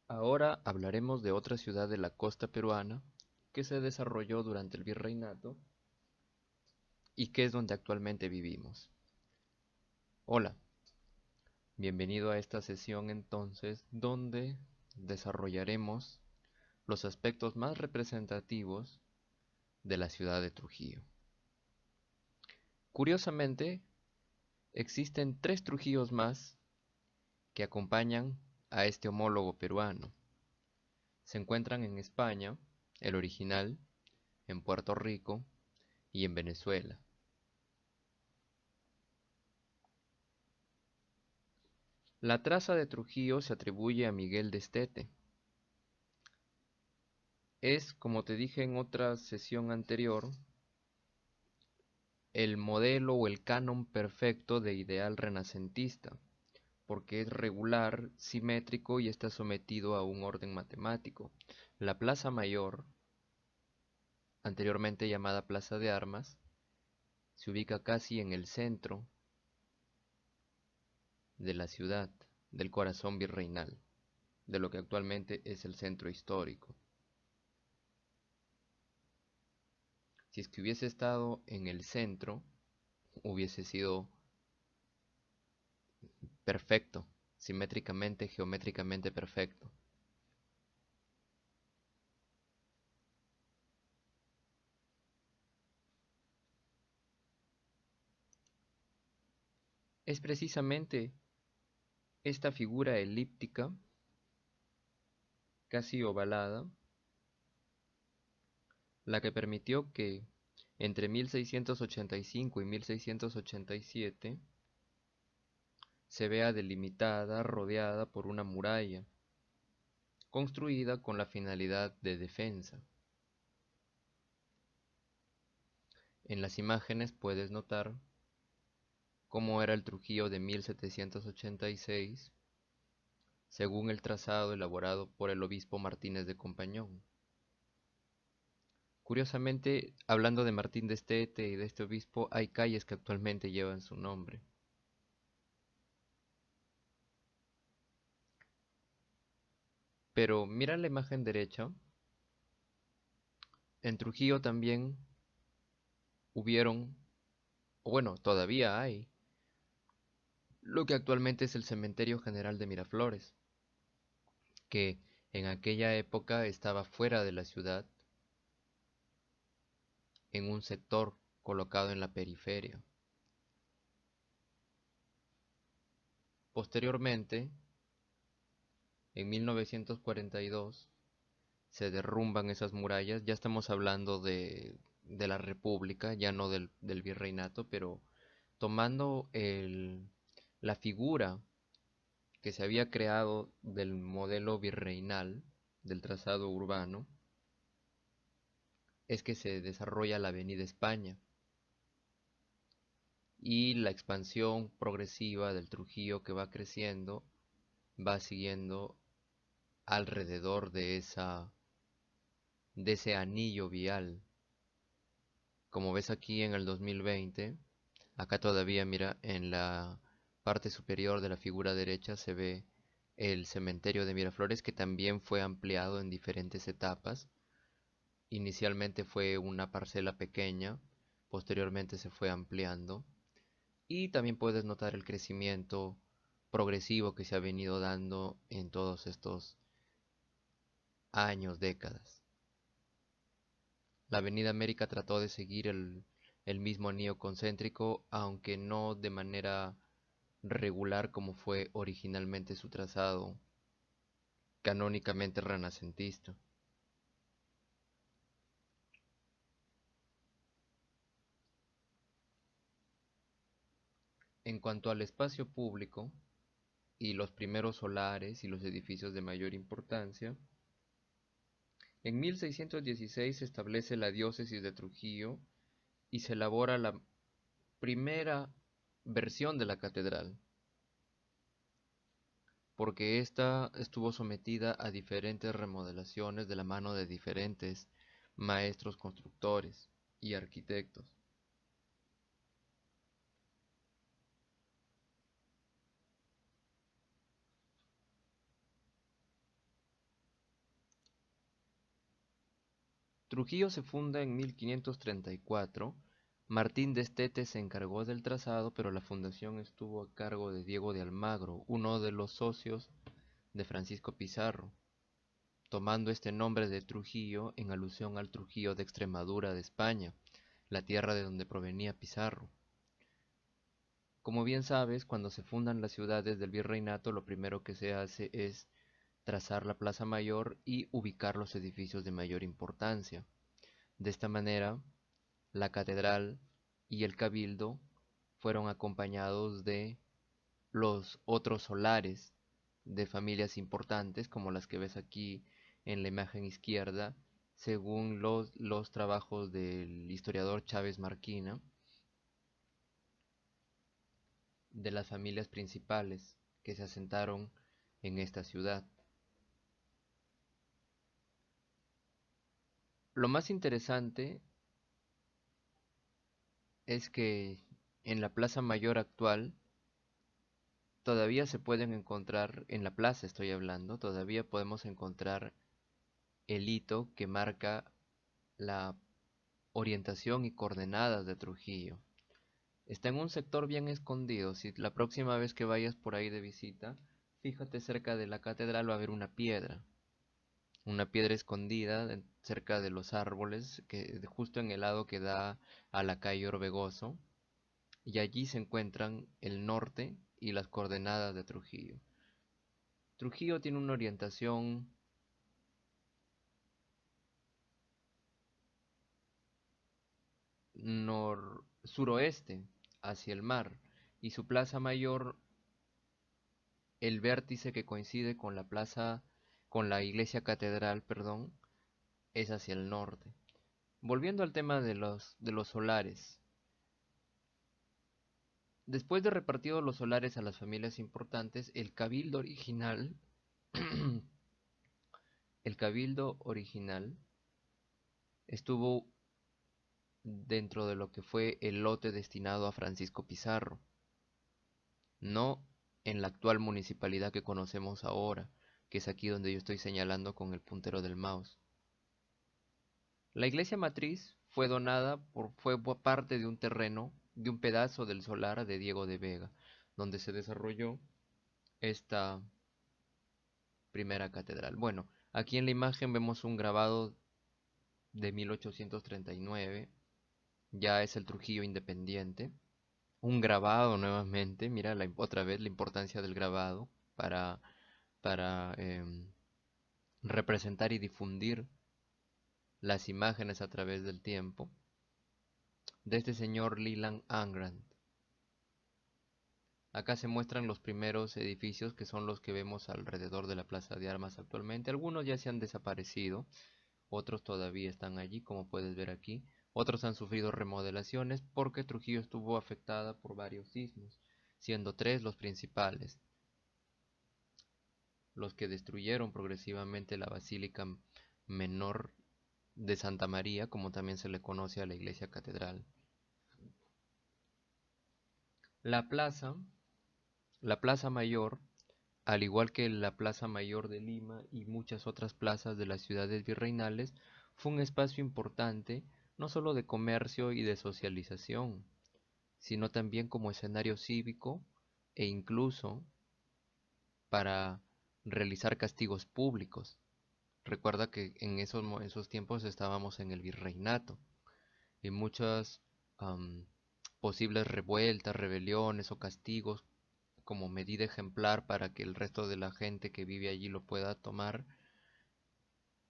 Ahora hablaremos de otra ciudad de la costa peruana que se desarrolló durante el virreinato y que es donde actualmente vivimos. Hola, bienvenido a esta sesión entonces donde desarrollaremos los aspectos más representativos de la ciudad de Trujillo. Curiosamente, existen tres Trujillos más que acompañan a este homólogo peruano. Se encuentran en España, el original, en Puerto Rico y en Venezuela. La traza de Trujillo se atribuye a Miguel de Estete. Es, como te dije en otra sesión anterior, el modelo o el canon perfecto de ideal renacentista, porque es regular, simétrico y está sometido a un orden matemático. La Plaza Mayor, anteriormente llamada Plaza de Armas, se ubica casi en el centro de la ciudad, del corazón virreinal, de lo que actualmente es el centro histórico. Si es que hubiese estado en el centro, hubiese sido perfecto, simétricamente, geométricamente perfecto. Es precisamente esta figura elíptica, casi ovalada, la que permitió que entre 1685 y 1687 se vea delimitada, rodeada por una muralla, construida con la finalidad de defensa. En las imágenes puedes notar cómo era el Trujillo de 1786, según el trazado elaborado por el obispo Martínez de Compañón. Curiosamente, hablando de Martín de Estete y de este obispo, hay calles que actualmente llevan su nombre. Pero mira la imagen derecha. En Trujillo también hubieron, o bueno, todavía hay, lo que actualmente es el Cementerio General de Miraflores, que en aquella época estaba fuera de la ciudad, en un sector colocado en la periferia. Posteriormente, en 1942, se derrumban esas murallas. Ya estamos hablando de la República, ya no del virreinato, pero tomando la figura que se había creado del modelo virreinal, del trazado urbano, es que se desarrolla la Avenida España y la expansión progresiva del Trujillo que va creciendo va siguiendo alrededor de ese anillo vial. Como ves aquí en el 2020, acá todavía mira en la parte superior de la figura derecha se ve el cementerio de Miraflores, que también fue ampliado en diferentes etapas. Inicialmente fue una parcela pequeña, posteriormente se fue ampliando y también puedes notar el crecimiento progresivo que se ha venido dando en todos estos años, décadas. La Avenida América trató de seguir el mismo anillo concéntrico, aunque no de manera regular como fue originalmente su trazado canónicamente renacentista. En cuanto al espacio público y los primeros solares y los edificios de mayor importancia, en 1616 se establece la diócesis de Trujillo y se elabora la primera versión de la catedral, porque ésta estuvo sometida a diferentes remodelaciones de la mano de diferentes maestros constructores y arquitectos. Trujillo se funda en 1534. Martín de Estete se encargó del trazado, pero la fundación estuvo a cargo de Diego de Almagro, uno de los socios de Francisco Pizarro, tomando este nombre de Trujillo en alusión al Trujillo de Extremadura de España, la tierra de donde provenía Pizarro. Como bien sabes, cuando se fundan las ciudades del virreinato, lo primero que se hace es trazar la plaza mayor y ubicar los edificios de mayor importancia. De esta manera, la catedral y el cabildo fueron acompañados de los otros solares de familias importantes, como las que ves aquí en la imagen izquierda, según los trabajos del historiador Chávez Marquina, de las familias principales que se asentaron en esta ciudad. Lo más interesante es que en la Plaza Mayor actual todavía se pueden encontrar, en la plaza estoy hablando, todavía podemos encontrar el hito que marca la orientación y coordenadas de Trujillo. Está en un sector bien escondido. Si la próxima vez que vayas por ahí de visita, fíjate cerca de la catedral va a haber una piedra escondida cerca de los árboles, justo en el lado que da a la calle Orbegoso, y allí se encuentran el norte y las coordenadas de Trujillo. Trujillo tiene una orientación suroeste hacia el mar, y su plaza mayor, el vértice que coincide con con la iglesia catedral, perdón, es hacia el norte. Volviendo al tema de los solares. Después de repartidos los solares a las familias importantes, el cabildo original, el cabildo original estuvo dentro de lo que fue el lote destinado a Francisco Pizarro, no en la actual municipalidad que conocemos ahora, que es aquí donde yo estoy señalando con el puntero del mouse. La iglesia matriz fue parte de un terreno, de un pedazo del solar de Diego de Vega, donde se desarrolló esta primera catedral. Bueno, aquí en la imagen vemos un grabado de 1839, ya es el Trujillo independiente. Un grabado nuevamente, mira otra vez la importancia del grabado para, para representar y difundir las imágenes a través del tiempo, de este señor Leland Angrand. Acá se muestran los primeros edificios que son los que vemos alrededor de la Plaza de Armas actualmente. Algunos ya se han desaparecido, otros todavía están allí, como puedes ver aquí. Otros han sufrido remodelaciones porque Trujillo estuvo afectada por varios sismos, siendo tres los principales, los que destruyeron progresivamente la Basílica Menor de Santa María, como también se le conoce a la iglesia catedral. La plaza, la Plaza Mayor, al igual que la Plaza Mayor de Lima y muchas otras plazas de las ciudades virreinales, fue un espacio importante no solo de comercio y de socialización, sino también como escenario cívico e incluso para realizar castigos públicos. Recuerda que en esos tiempos estábamos en el virreinato y muchas posibles revueltas, rebeliones o castigos como medida ejemplar para que el resto de la gente que vive allí lo pueda tomar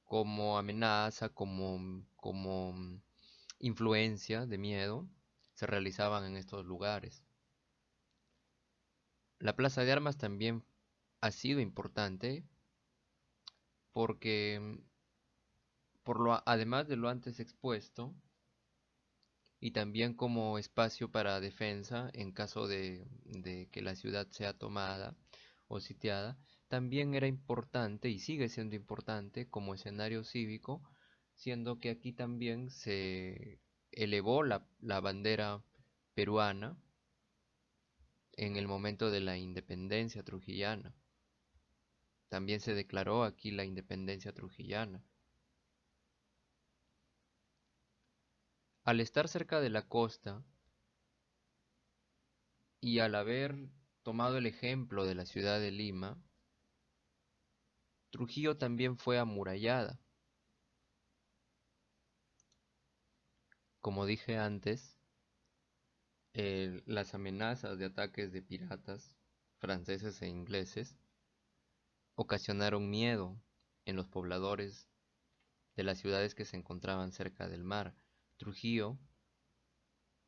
como amenaza, como influencia de miedo, se realizaban en estos lugares. La Plaza de Armas también ha sido importante porque, además de lo antes expuesto, y también como espacio para defensa en caso de que la ciudad sea tomada o sitiada, también era importante y sigue siendo importante como escenario cívico, siendo que aquí también se elevó la bandera peruana en el momento de la independencia trujillana. También se declaró aquí la independencia trujillana. Al estar cerca de la costa y al haber tomado el ejemplo de la ciudad de Lima, Trujillo también fue amurallada. Como dije antes, las amenazas de ataques de piratas franceses e ingleses ocasionaron miedo en los pobladores de las ciudades que se encontraban cerca del mar. Trujillo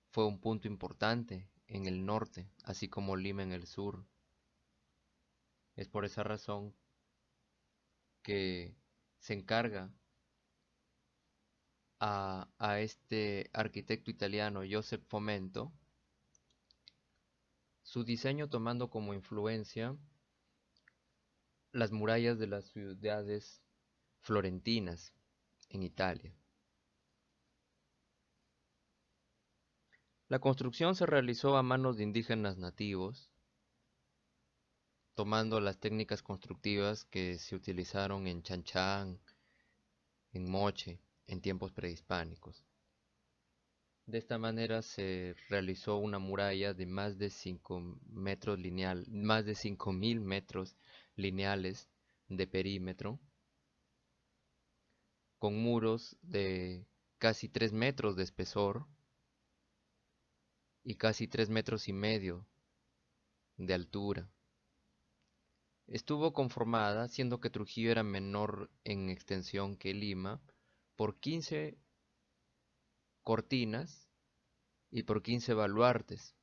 fue un punto importante en el norte, así como Lima en el sur. Es por esa razón que se encarga a este arquitecto italiano Joseph Fomento su diseño tomando como influencia las murallas de las ciudades florentinas en Italia. La construcción se realizó a manos de indígenas nativos, tomando las técnicas constructivas que se utilizaron en Chan en Moche, en tiempos prehispánicos. De esta manera se realizó una muralla de más de 5.000 metros lineales de perímetro, con muros de casi 3 metros de espesor y casi 3,5 metros de altura. Estuvo conformada, siendo que Trujillo era menor en extensión que Lima, por 15 cortinas y por 15 baluartes,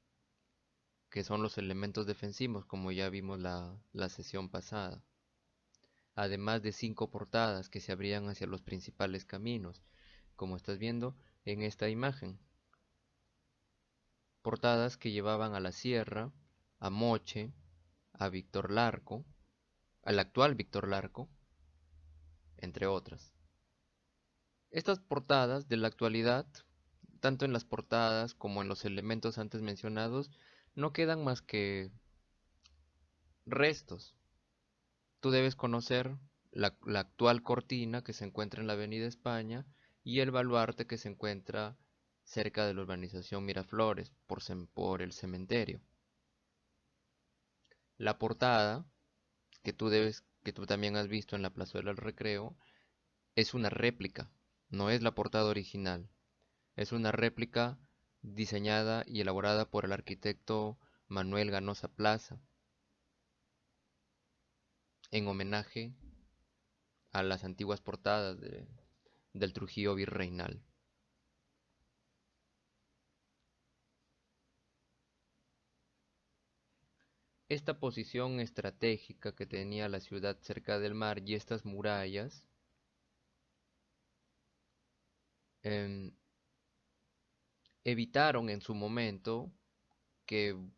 que son los elementos defensivos, como ya vimos la sesión pasada, además de 5 portadas que se abrían hacia los principales caminos, como estás viendo en esta imagen. Portadas que llevaban a la sierra, a Moche, a Víctor Larco, al actual Víctor Larco, entre otras. Estas portadas de la actualidad, tanto en las portadas como en los elementos antes mencionados, no quedan más que restos. Tú debes conocer la actual cortina que se encuentra en la Avenida España y el baluarte que se encuentra cerca de la urbanización Miraflores, por el cementerio. La portada, que tú también has visto en la Plazuela del Recreo, es una réplica, no es la portada original. Es una réplica diseñada y elaborada por el arquitecto Manuel Ganosa Plaza, en homenaje a las antiguas portadas del Trujillo virreinal. Esta posición estratégica que tenía la ciudad cerca del mar y estas murallas em, evitaron en su momento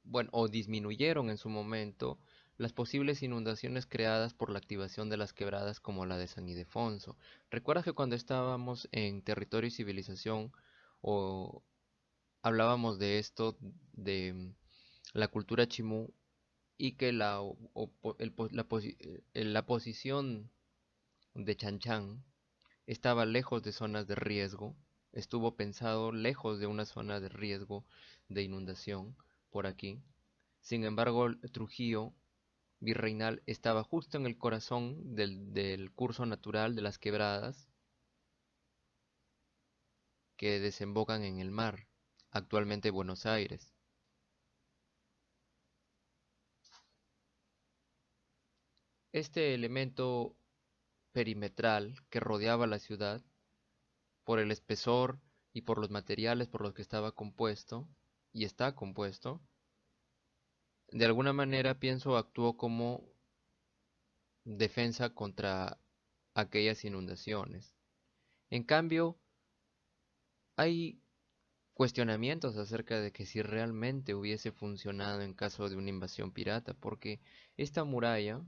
bueno, o disminuyeron en su momento las posibles inundaciones creadas por la activación de las quebradas como la de San Ildefonso. Recuerda que cuando estábamos en Territorio y Civilización o hablábamos de esto, de la cultura chimú y que la posición de Chan estaba lejos de zonas de riesgo, estuvo pensado lejos de una zona de riesgo de inundación por aquí. Sin embargo, Trujillo virreinal estaba justo en el corazón del curso natural de las quebradas que desembocan en el mar, actualmente Buenos Aires. Este elemento perimetral que rodeaba la ciudad, por el espesor y por los materiales por los que estaba compuesto, y está compuesto, de alguna manera pienso actuó como defensa contra aquellas inundaciones. En cambio, hay cuestionamientos acerca de que si realmente hubiese funcionado en caso de una invasión pirata, porque esta muralla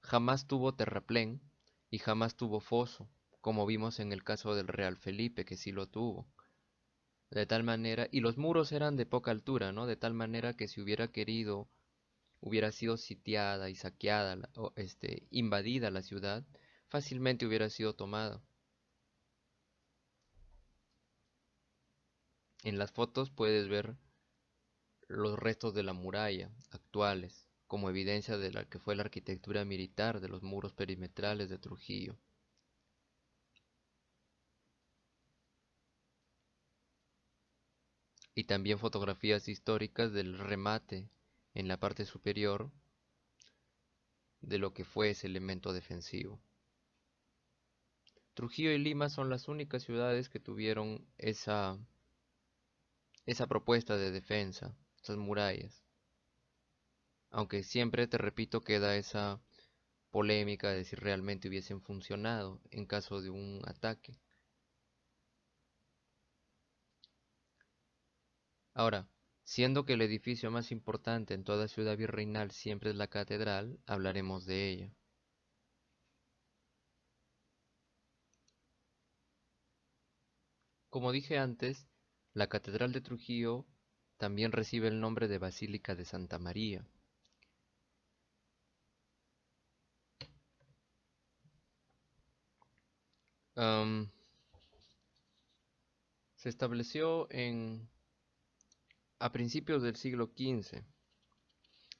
jamás tuvo terraplén y jamás tuvo foso, como vimos en el caso del Real Felipe, que sí lo tuvo. De tal manera, y los muros eran de poca altura, ¿no? De tal manera que si hubiera querido, hubiera sido sitiada y saqueada, invadida la ciudad, fácilmente hubiera sido tomada. En las fotos puedes ver los restos de la muralla actuales, como evidencia de la que fue la arquitectura militar de los muros perimetrales de Trujillo. Y también fotografías históricas del remate en la parte superior de lo que fue ese elemento defensivo. Trujillo y Lima son las únicas ciudades que tuvieron esa propuesta de defensa, esas murallas. Aunque siempre, te repito, queda esa polémica de si realmente hubiesen funcionado en caso de un ataque. Ahora, siendo que el edificio más importante en toda ciudad virreinal siempre es la catedral, hablaremos de ella. Como dije antes, la Catedral de Trujillo también recibe el nombre de Basílica de Santa María. Am, Se estableció a principios del siglo XV.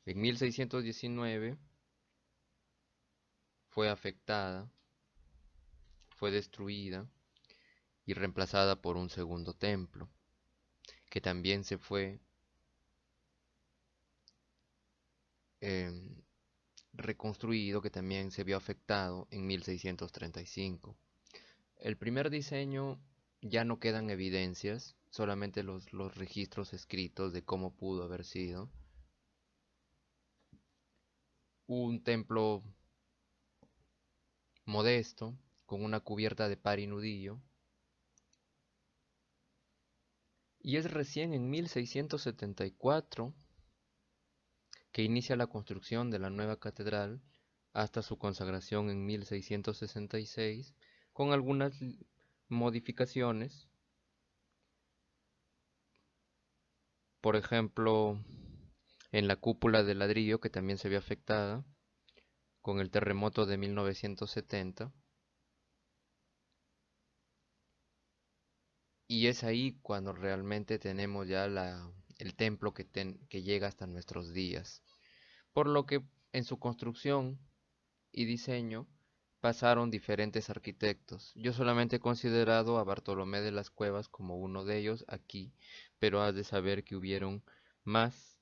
En 1619 fue afectada, fue destruida y reemplazada por un segundo templo, que también se fue em, reconstruido, que también se vio afectado en 1635. El primer diseño ya no quedan evidencias, solamente los registros escritos de cómo pudo haber sido. Un templo modesto, con una cubierta de par y nudillo, y es recién en 1674 que inicia la construcción de la nueva catedral hasta su consagración en 1666, con algunas modificaciones. Por ejemplo, en la cúpula de ladrillo, que también se vio afectada con el terremoto de 1970. Y es ahí cuando realmente tenemos ya el templo que llega hasta nuestros días. Por lo que en su construcción y diseño pasaron diferentes arquitectos. Yo solamente he considerado a Bartolomé de las Cuevas como uno de ellos aquí, pero has de saber que hubieron más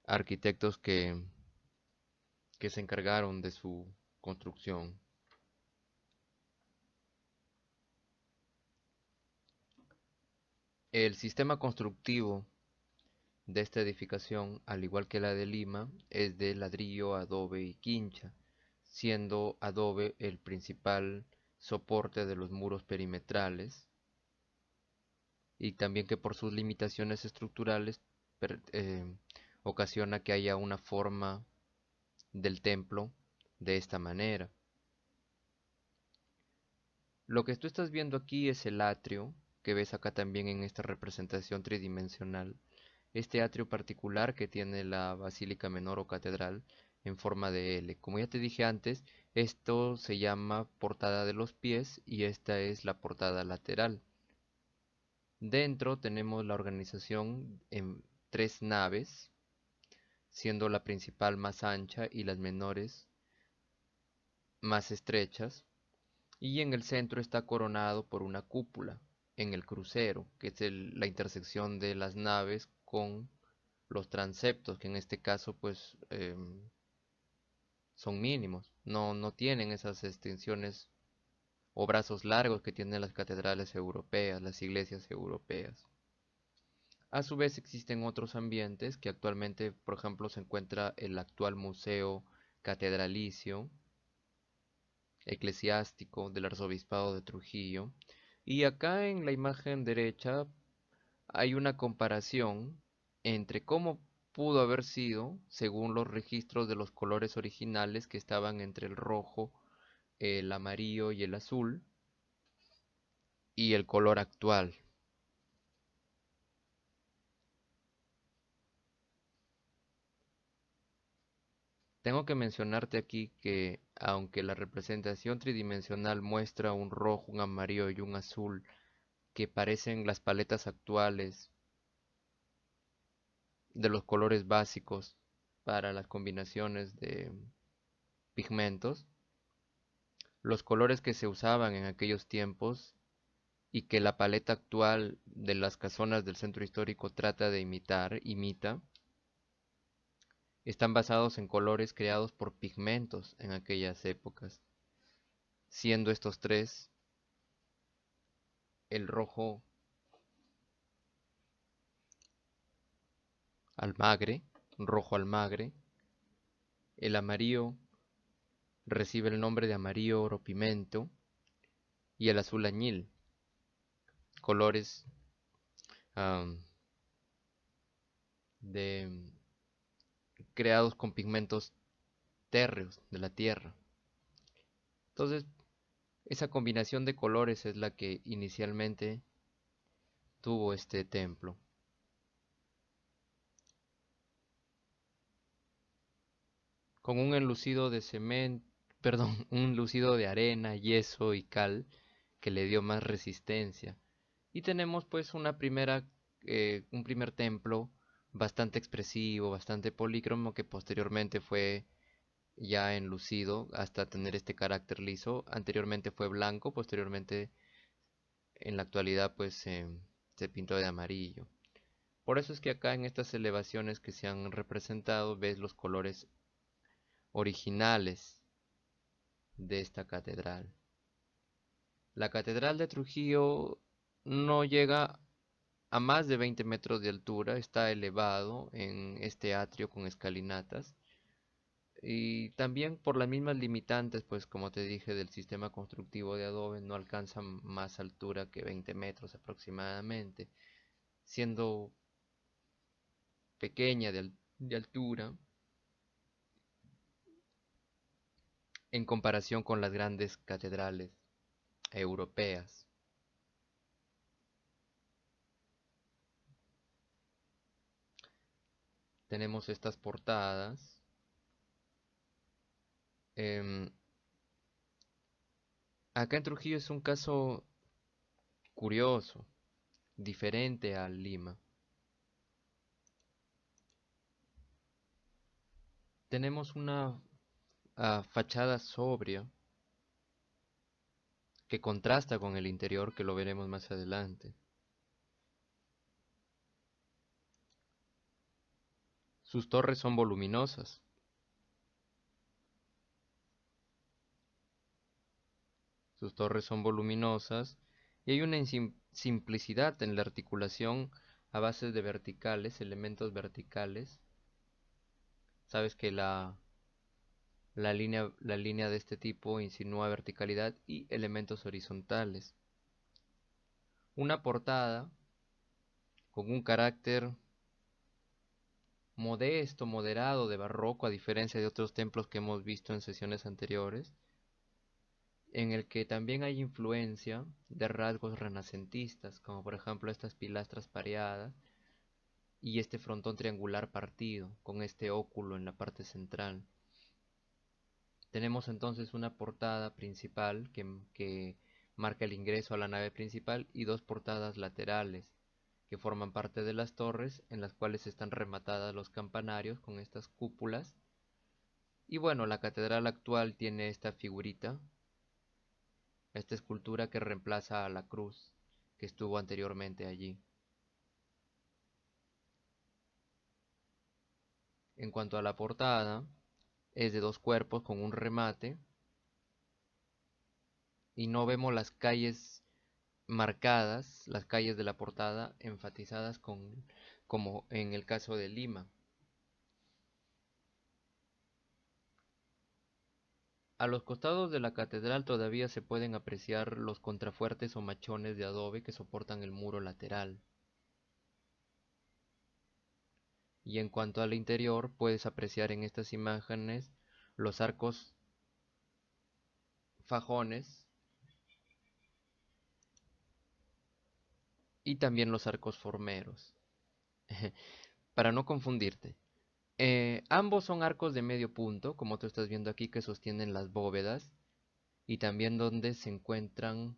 arquitectos que se encargaron de su construcción. El sistema constructivo de esta edificación, al igual que la de Lima, es de ladrillo, adobe y quincha, siendo adobe el principal soporte de los muros perimetrales, y también que por sus limitaciones estructurales per- eh, ocasiona que haya una forma del templo de esta manera. Lo que tú estás viendo aquí es el atrio, que ves acá también en esta representación tridimensional. Este atrio particular que tiene la basílica menor o catedral en forma de L. Como ya te dije antes, esto se llama portada de los pies y esta es la portada lateral. Dentro tenemos la organización en tres naves, siendo la principal más ancha y las menores más estrechas, y en el centro está coronado por una cúpula en el crucero, que es la intersección de las naves con los transeptos, que en este caso pues son mínimos, no tienen esas extensiones o brazos largos que tienen las catedrales europeas, las iglesias europeas. A su vez existen otros ambientes que actualmente, por ejemplo, se encuentra el actual Museo Catedralicio Eclesiástico del Arzobispado de Trujillo. Y acá en la imagen derecha hay una comparación entre cómo pudo haber sido, según los registros de los colores originales que estaban entre el rojo, el amarillo y el azul, y el color actual. Tengo que mencionarte aquí que aunque la representación tridimensional muestra un rojo, un amarillo y un azul que parecen las paletas actuales de los colores básicos para las combinaciones de pigmentos, los colores que se usaban en aquellos tiempos y que la paleta actual de las casonas del centro histórico trata de imita, están basados en colores creados por pigmentos en aquellas épocas, siendo estos tres el almagre, rojo almagre, el amarillo recibe el nombre de amarillo oro pimento y el azul añil, colores am, de creados con pigmentos térreos de la tierra. Entonces, esa combinación de colores es la que inicialmente tuvo este templo. Con un enlucido de cemento, perdón, un enlucido de arena, yeso y cal que le dio más resistencia. Y tenemos pues un primer templo bastante expresivo, bastante polícromo, que posteriormente fue ya enlucido hasta tener este carácter liso. Anteriormente fue blanco, posteriormente en la actualidad pues se pintó de amarillo. Por eso es que acá en estas elevaciones que se han representado ves los colores originales de esta catedral. La catedral de Trujillo no llega a más de 20 metros de altura, está elevado en este atrio con escalinatas y también por las mismas limitantes, pues como te dije, del sistema constructivo de adobe no alcanza más altura que 20 metros aproximadamente, siendo pequeña de altura en comparación con las grandes catedrales europeas. Tenemos estas portadas. Em, Acá en Trujillo es un caso curioso, diferente a Lima. Tenemos una fachada sobria que contrasta con el interior, que lo veremos más adelante. Sus torres son voluminosas. Sus torres son voluminosas y hay una simplicidad en la articulación a base de verticales, elementos verticales. Sabes que la línea de este tipo insinúa verticalidad y elementos horizontales. Una portada con un carácter modesto, moderado de barroco, a diferencia de otros templos que hemos visto en sesiones anteriores, en el que también hay influencia de rasgos renacentistas, como por ejemplo estas pilastras pareadas y este frontón triangular partido, con este óculo en la parte central. Tenemos entonces una portada principal que marca el ingreso a la nave principal y dos portadas laterales que forman parte de las torres, en las cuales están rematadas los campanarios con estas cúpulas. Y bueno, la catedral actual tiene esta figurita, esta escultura que reemplaza a la cruz que estuvo anteriormente allí. En cuanto a la portada, es de dos cuerpos con un remate y no vemos las calles marcadas, las calles de la portada enfatizadas como en el caso de Lima. A los costados de la catedral todavía se pueden apreciar los contrafuertes o machones de adobe que soportan el muro lateral. Y en cuanto al interior, puedes apreciar en estas imágenes los arcos fajones y también los arcos formeros. Para no confundirte, ambos son arcos de medio punto, como tú estás viendo aquí, que sostienen las bóvedas y también donde se encuentran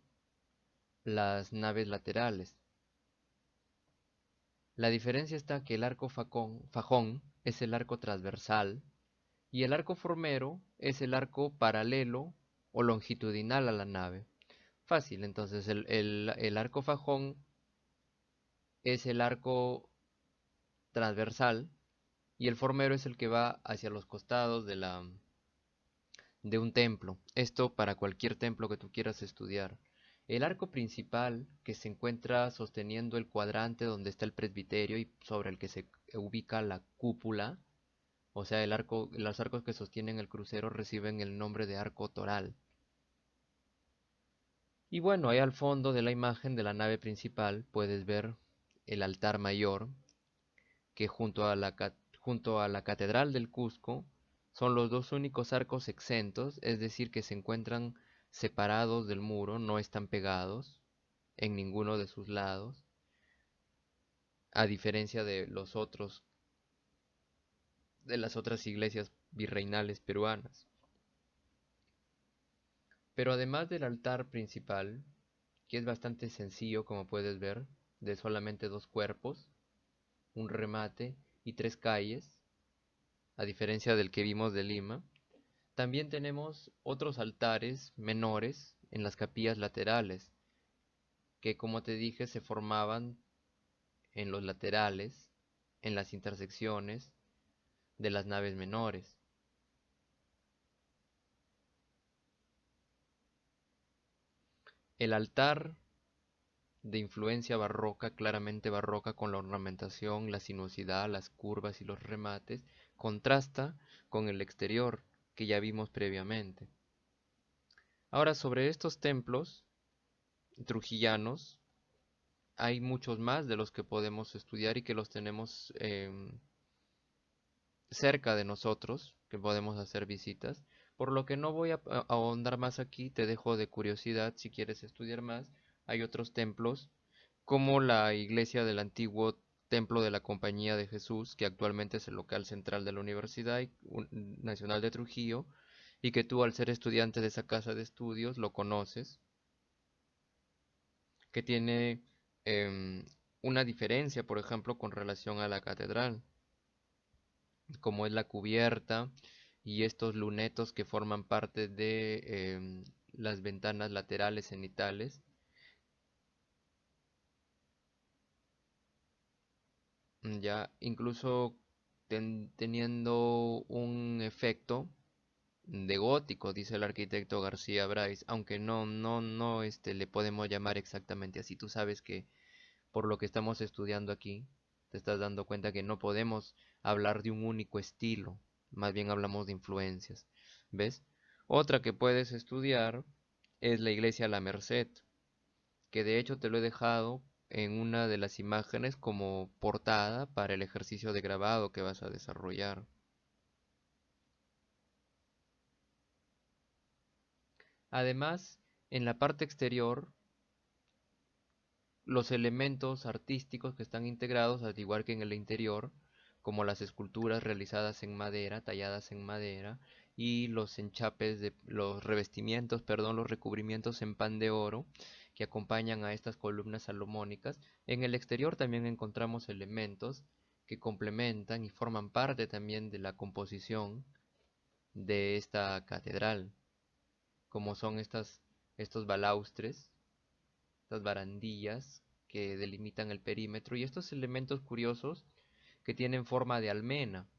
las naves laterales. La diferencia está que el arco fajón es el arco transversal y el arco formero es el arco paralelo o longitudinal a la nave. Fácil, entonces el arco fajón es el arco transversal y el formero es el que va hacia los costados de un templo. Esto para cualquier templo que tú quieras estudiar. El arco principal, que se encuentra sosteniendo el cuadrante donde está el presbiterio y sobre el que se ubica la cúpula, o sea, los arcos que sostienen el crucero reciben el nombre de arco toral. Y bueno, ahí al fondo de la imagen de la nave principal puedes ver el altar mayor, que junto a la Catedral del Cusco son los dos únicos arcos exentos, es decir, que se encuentran separados del muro, no están pegados en ninguno de sus lados, a diferencia de las otras iglesias virreinales peruanas. Pero además del altar principal, que es bastante sencillo como puedes ver, de solamente dos cuerpos, un remate y tres calles, a diferencia del que vimos de Lima, también tenemos otros altares menores en las capillas laterales, que como te dije se formaban en los laterales, en las intersecciones de las naves menores. El altar de influencia barroca, claramente barroca, con la ornamentación, la sinuosidad, las curvas y los remates, contrasta con el exterior que ya vimos previamente. Ahora, sobre estos templos trujillanos, hay muchos más de los que podemos estudiar y que los tenemos cerca de nosotros, que podemos hacer visitas, por lo que no voy a ahondar más aquí, te dejo de curiosidad si quieres estudiar más. Hay otros templos, como la iglesia del antiguo Templo de la Compañía de Jesús, que actualmente es el local central de la Universidad Nacional de Trujillo, y que tú al ser estudiante de esa casa de estudios lo conoces, que tiene em, una diferencia, por ejemplo, con relación a la catedral, como es la cubierta y estos lunetos que forman parte de las ventanas laterales cenitales. Ya incluso teniendo un efecto de gótico, dice el arquitecto García Bryce, aunque no, le podemos llamar exactamente así. Tú sabes que por lo que estamos estudiando aquí, te estás dando cuenta que no podemos hablar de un único estilo, más bien hablamos de influencias, ¿ves? Otra que puedes estudiar es la iglesia La Merced, que de hecho te lo he dejado en una de las imágenes como portada para el ejercicio de grabado que vas a desarrollar. Además, en la parte exterior, los elementos artísticos que están integrados, al igual que en el interior, como las esculturas realizadas en madera, talladas en madera, y los enchapes de los revestimientos, perdón, los recubrimientos en pan de oro que acompañan a estas columnas salomónicas. En el exterior también encontramos elementos que complementan y forman parte también de la composición de esta catedral, como son estos balaustres, estas barandillas que delimitan el perímetro y estos elementos curiosos que tienen forma de almena.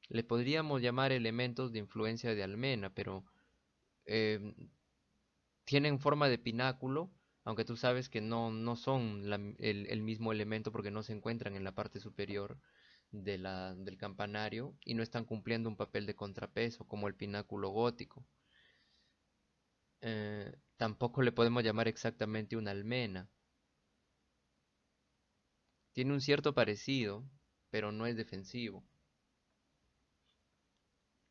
Le podríamos llamar elementos de influencia de almena, pero eh, tienen forma de pináculo, aunque tú sabes que no son el mismo elemento porque no se encuentran en la parte superior del campanario y no están cumpliendo un papel de contrapeso como el pináculo gótico. Tampoco le podemos llamar exactamente una almena. Tiene un cierto parecido, pero no es defensivo.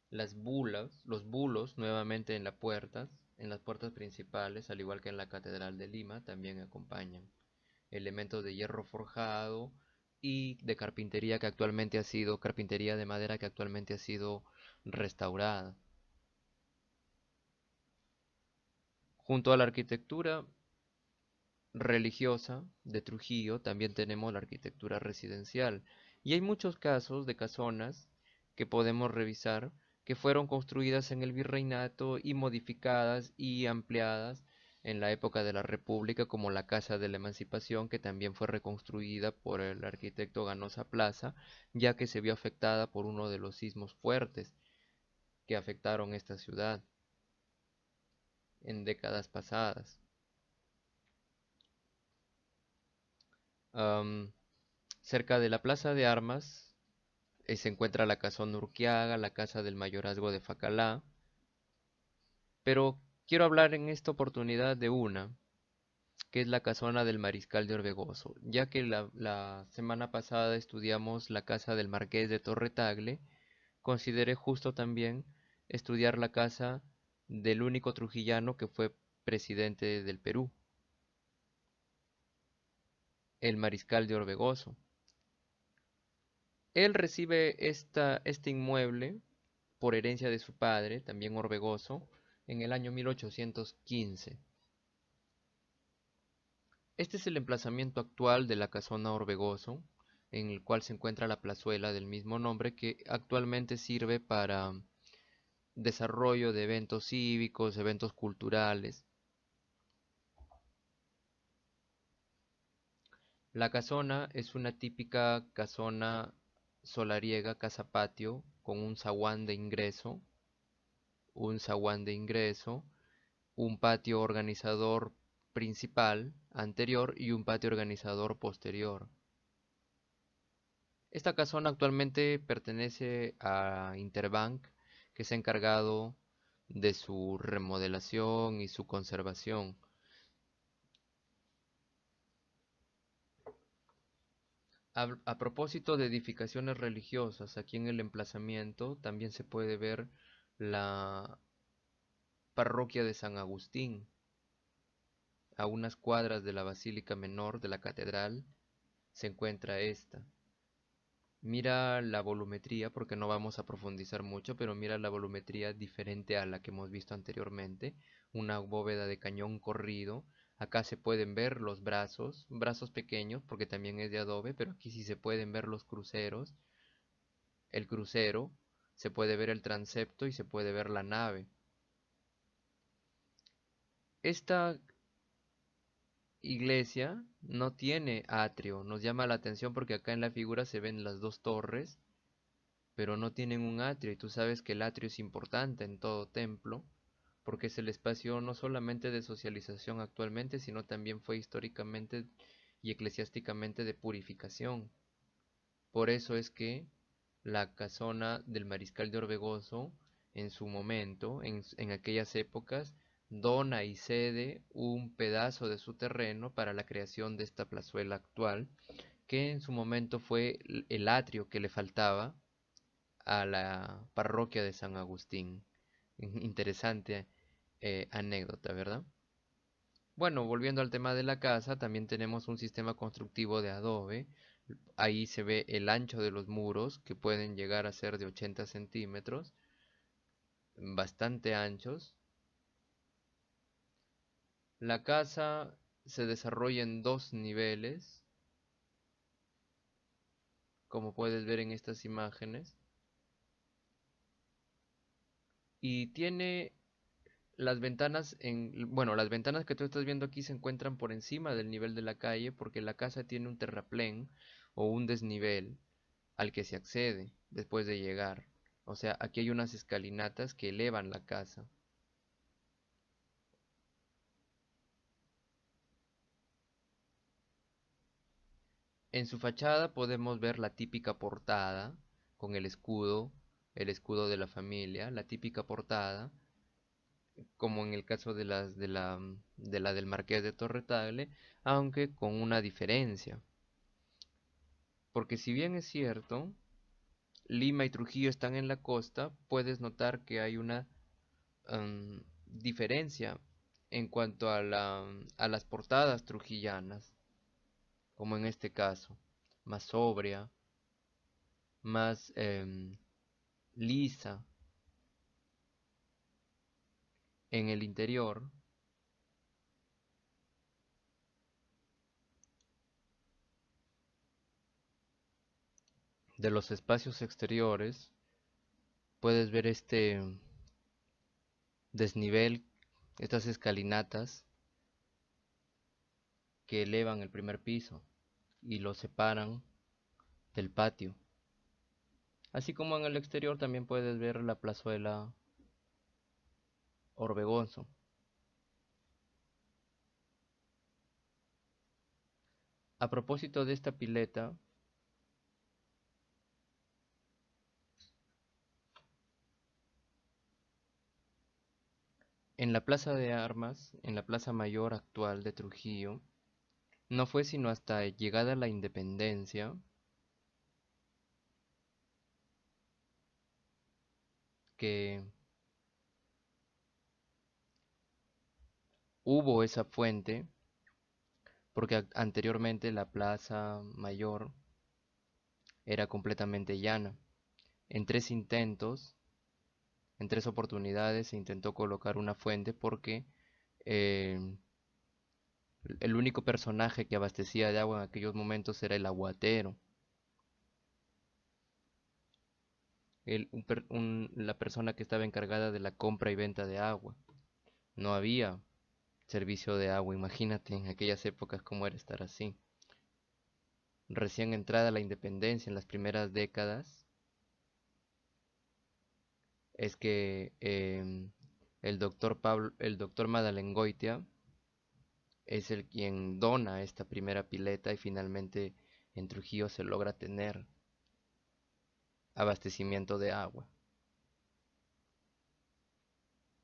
Los bulos, nuevamente en las puertas principales, al igual que en la Catedral de Lima, también acompañan elementos de hierro forjado y de carpintería de madera que actualmente ha sido restaurada. Junto a la arquitectura religiosa de Trujillo, también tenemos la arquitectura residencial. Y hay muchos casos de casonas que podemos revisar que fueron construidas en el virreinato y modificadas y ampliadas en la época de la República, como la Casa de la Emancipación, que también fue reconstruida por el arquitecto Ganosa Plaza, ya que se vio afectada por uno de los sismos fuertes que afectaron esta ciudad en décadas pasadas. Am, Cerca de la Plaza de Armas se encuentra la Casona Urquiaga, la Casa del Mayorazgo de Facalá, pero quiero hablar en esta oportunidad de una, que es la Casona del Mariscal de Orbegoso, ya que la semana pasada estudiamos la casa del Marqués de Torretagle, consideré justo también estudiar la casa del único trujillano que fue presidente del Perú, el Mariscal de Orbegoso. Él recibe este inmueble por herencia de su padre, también Orbegoso, en el año 1815. Este es el emplazamiento actual de la Casona Orbegoso, en el cual se encuentra la plazuela del mismo nombre, que actualmente sirve para desarrollo de eventos cívicos, eventos culturales. La casona es una típica casona solariega, casa patio, con un zaguán de ingreso, un patio organizador principal anterior y un patio organizador posterior. Esta casona actualmente pertenece a Interbank, que se ha encargado de su remodelación y su conservación. A propósito de edificaciones religiosas, aquí en el emplazamiento también se puede ver la parroquia de San Agustín, a unas cuadras de la Basílica Menor de la Catedral se encuentra esta. Mira la volumetría, porque no vamos a profundizar mucho, pero mira la volumetría diferente a la que hemos visto anteriormente. Una bóveda de cañón corrido. Acá se pueden ver los brazos pequeños, porque también es de adobe, pero aquí sí se pueden ver los cruceros, el crucero, se puede ver el transepto y se puede ver la nave. Esta iglesia no tiene atrio, nos llama la atención porque acá en la figura se ven las dos torres pero no tienen un atrio, y tú sabes que el atrio es importante en todo templo, porque es el espacio no solamente de socialización actualmente, sino también fue históricamente y eclesiásticamente de purificación. Por eso es que la casona del Mariscal de Orbegoso, en su momento, en aquellas épocas, dona y cede un pedazo de su terreno para la creación de esta plazuela actual, que en su momento fue el atrio que le faltaba a la parroquia de San Agustín. Interesante anécdota, ¿verdad? Bueno, volviendo al tema de la casa, también tenemos un sistema constructivo de adobe. Ahí se ve el ancho de los muros, que pueden llegar a ser de 80 centímetros, bastante anchos. La casa se desarrolla en dos niveles, como puedes ver en estas imágenes, y tiene las ventanas que tú estás viendo aquí se encuentran por encima del nivel de la calle porque la casa tiene un terraplén o un desnivel al que se accede después de llegar. O sea, aquí hay unas escalinatas que elevan la casa. En su fachada podemos ver la típica portada con el escudo de la familia, la típica portada, como en el caso de la del Marqués de Torretagle, aunque con una diferencia. Porque si bien es cierto, Lima y Trujillo están en la costa, puedes notar que hay una diferencia en cuanto a a las portadas trujillanas, como en este caso, más sobria, más lisa. En el interior de los espacios exteriores puedes ver este desnivel, estas escalinatas que elevan el primer piso y lo separan del patio. Así como en el exterior también puedes ver la plazuela Orbegoso. A propósito de esta pileta, en la Plaza de Armas, en la Plaza Mayor actual de Trujillo, no fue sino hasta llegada la independencia que hubo esa fuente, porque anteriormente la Plaza Mayor era completamente llana. En tres intentos, en tres oportunidades se intentó colocar una fuente porque eh, el único personaje que abastecía de agua en aquellos momentos era el aguatero, la persona que estaba encargada de la compra y venta de agua. No había servicio de agua, imagínate en aquellas épocas cómo era estar así. Recién entrada la independencia en las primeras décadas, es que el doctor Madalengoitia es el quien dona esta primera pileta y finalmente en Trujillo se logra tener abastecimiento de agua,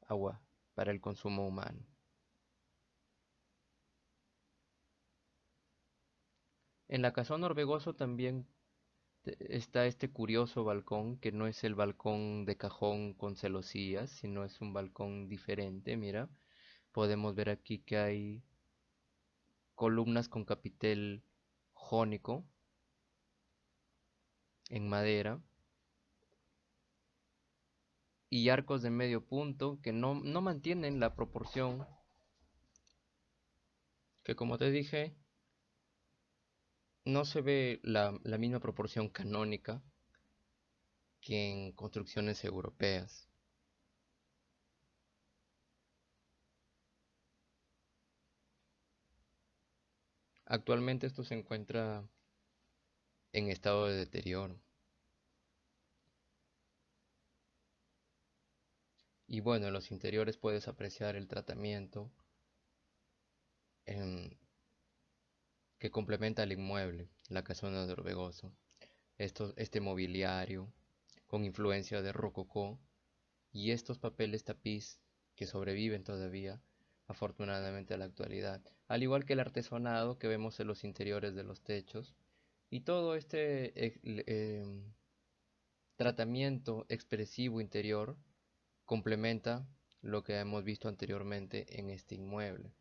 agua para el consumo humano. En la Casona Orbegoso también está este curioso balcón, que no es el balcón de cajón con celosías, sino es un balcón diferente. Mira, podemos ver aquí que hay columnas con capitel jónico en madera y arcos de medio punto que no mantienen la proporción, que como te dije, no se ve la misma proporción canónica que en construcciones europeas. Actualmente esto se encuentra en estado de deterioro. Y bueno, en los interiores puedes apreciar el tratamiento em, que complementa el inmueble, la casona de Orbegoso. Este mobiliario con influencia de rococó y estos papeles tapiz que sobreviven todavía, afortunadamente, a la actualidad, al igual que el artesonado que vemos en los interiores de los techos y todo este tratamiento expresivo interior complementa lo que hemos visto anteriormente en este inmueble.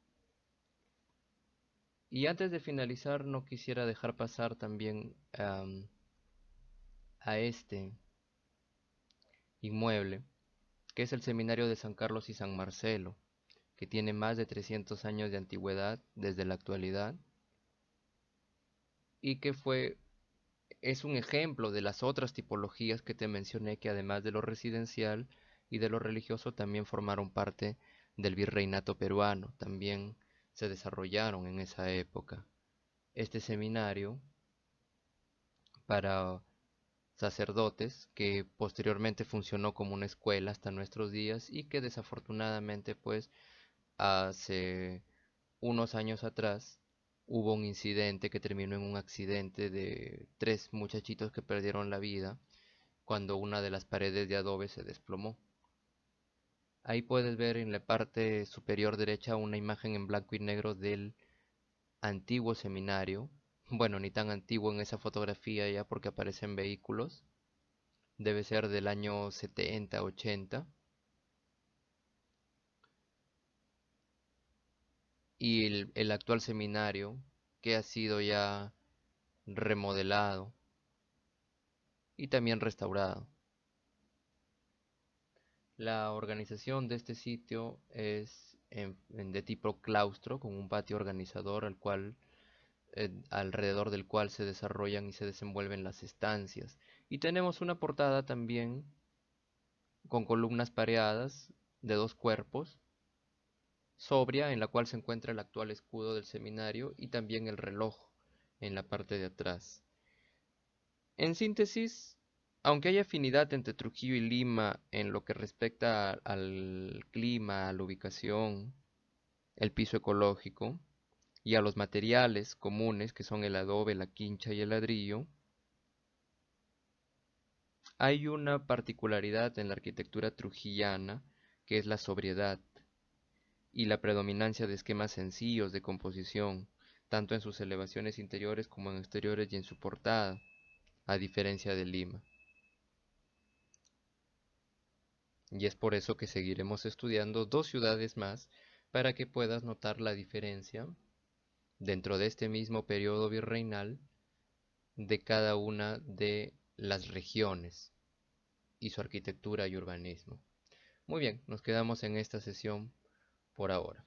Y antes de finalizar, no quisiera dejar pasar también a este inmueble, que es el Seminario de San Carlos y San Marcelo, que tiene más de 300 años de antigüedad desde la actualidad y que es un ejemplo de las otras tipologías que te mencioné, que además de lo residencial y de lo religioso también formaron parte del virreinato peruano, también se desarrollaron en esa época. Este seminario para sacerdotes, que posteriormente funcionó como una escuela hasta nuestros días y que desafortunadamente pues hace unos años atrás hubo un incidente que terminó en un accidente de tres muchachitos que perdieron la vida cuando una de las paredes de adobe se desplomó. Ahí puedes ver en la parte superior derecha una imagen en blanco y negro del antiguo seminario. Bueno, ni tan antiguo en esa fotografía ya porque aparecen vehículos. Debe ser del año 70, 80. Y el actual seminario que ha sido ya remodelado y también restaurado. La organización de este sitio es de tipo claustro, con un patio organizador al cual alrededor del cual se desarrollan y se desenvuelven las estancias. Y tenemos una portada también con columnas pareadas de dos cuerpos, sobria, en la cual se encuentra el actual escudo del seminario y también el reloj en la parte de atrás. En síntesis, aunque hay afinidad entre Trujillo y Lima en lo que respecta al clima, a la ubicación, el piso ecológico y a los materiales comunes que son el adobe, la quincha y el ladrillo, hay una particularidad en la arquitectura trujillana que es la sobriedad y la predominancia de esquemas sencillos de composición, tanto en sus elevaciones interiores como en exteriores y en su portada, a diferencia de Lima. Y es por eso que seguiremos estudiando dos ciudades más para que puedas notar la diferencia dentro de este mismo periodo virreinal de cada una de las regiones y su arquitectura y urbanismo. Muy bien, nos quedamos en esta sesión por ahora.